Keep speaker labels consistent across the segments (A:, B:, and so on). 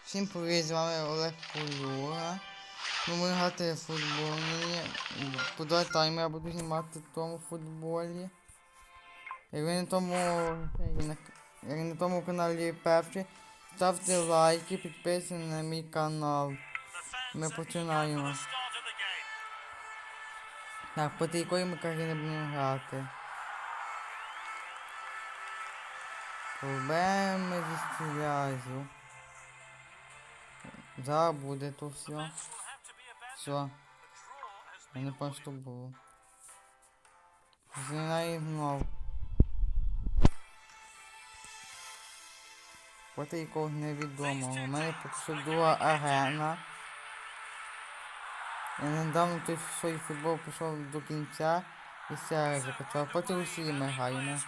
A: Всім привіт, з вами Олег Полюра. Ми будемо грати в футбол. По 2 тайми я буду знімати в тому футболі. Як ви на тому каналі перші, ставте лайки, підписуйтесь на мій канал. Ми починаємо. Так, по якої ми країни будемо грати. Проблеми зі зв'язю. Зараз буде то все. Все. Я не пам'ятаю, що було. Знаю знову. Проти якогось невідомого. У мене поки що друга арена. Я недавно той свій футбол пішов до кінця і все закачав. Проти Росії ми граємо.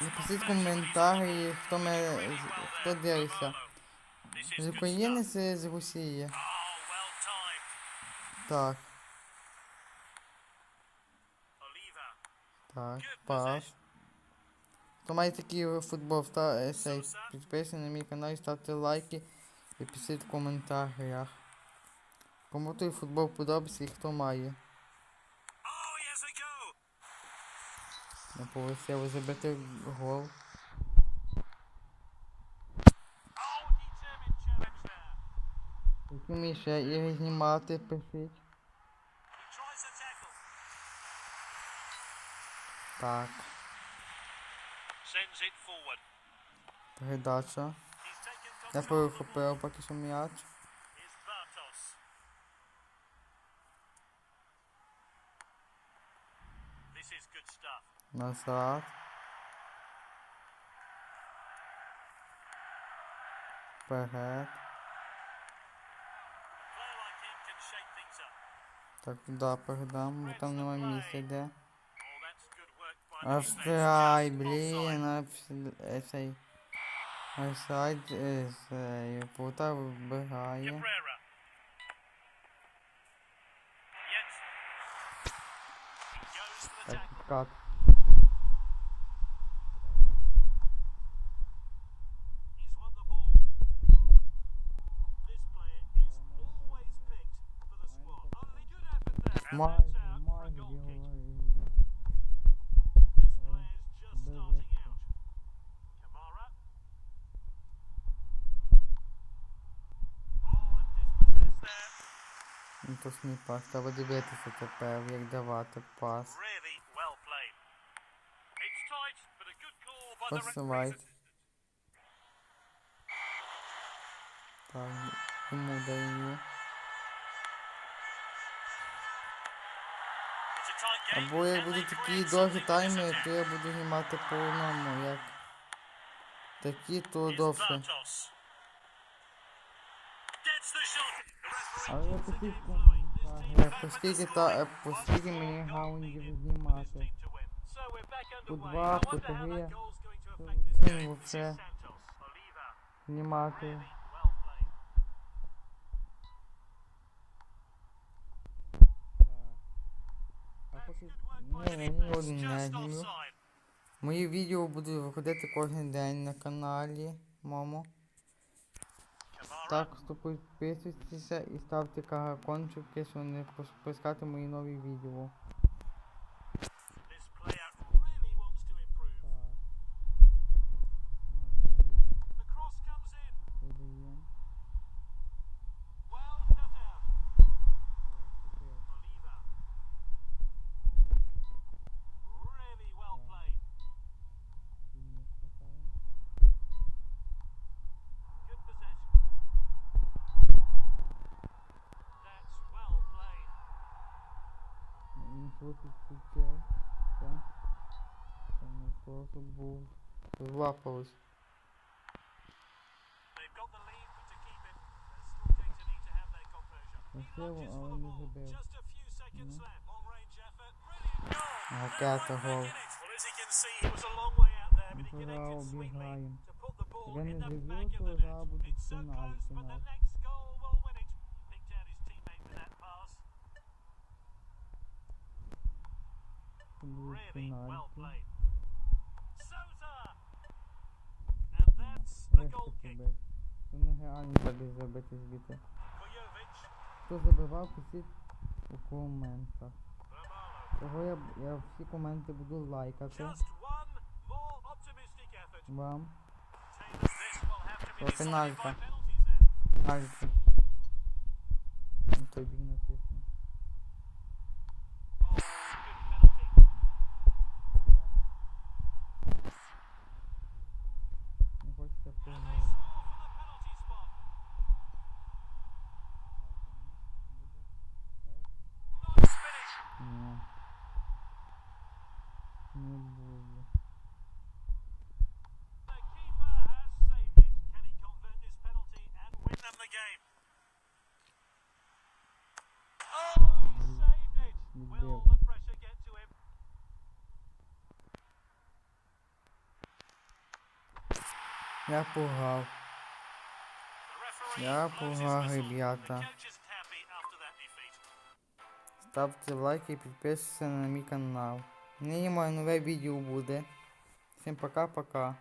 A: Напишіть коментарі, хто дивиться. З України, з Росії. Так. Так, пас. Хто має такий футбол, підписуйтесь на мій канал, ставте лайки і пишіть в коментарях. Кому той футбол подобається і хто має. Не повисіло забити гол. Які мені ще ігри знімати, пишіть. Так. Передача. Я перехопив поки що м'яч. Назад. Вперед. Так, туди передам, бо там немає місця йде. Офсайд, блін, цей. Офсайд, цей, Пута вибігає. Так, підкат. Майже то ж не пас, треба дивитися тепер, як давати пас. Посилайте. Так, йому даю. Або як будуть такі довгі тайми, то я буду знімати по одному, як такі, то довше. Але я поскільки мені гаундів знімати. По 2, по 3, по 1 все знімати. Ні одне зніму. Мої відео будуть виходити кожен день на каналі, мамо. Так, підписуйтеся і ставте колокольчики, щоб не пропускати мої нові відео. Там просто був злапалось. Красиво, але не забив. Ракета гол. Ми зараз обігаємо. Я не забив, то зараз буде фінал. зробив. Це нереально так зробити збити. Хто забивав, пишіть у коментах. Того я всі коменти буду лайкати. Вам. О, пеналька. Пеналька. Той бік натисну. Не хочеться погнути. Ні. Не буде. Відбив. Я пугав. Я пугав, ребята. Ставте лайки і підписуйтесь на мій канал. Нині моє нове відео буде. Всім пока-пока.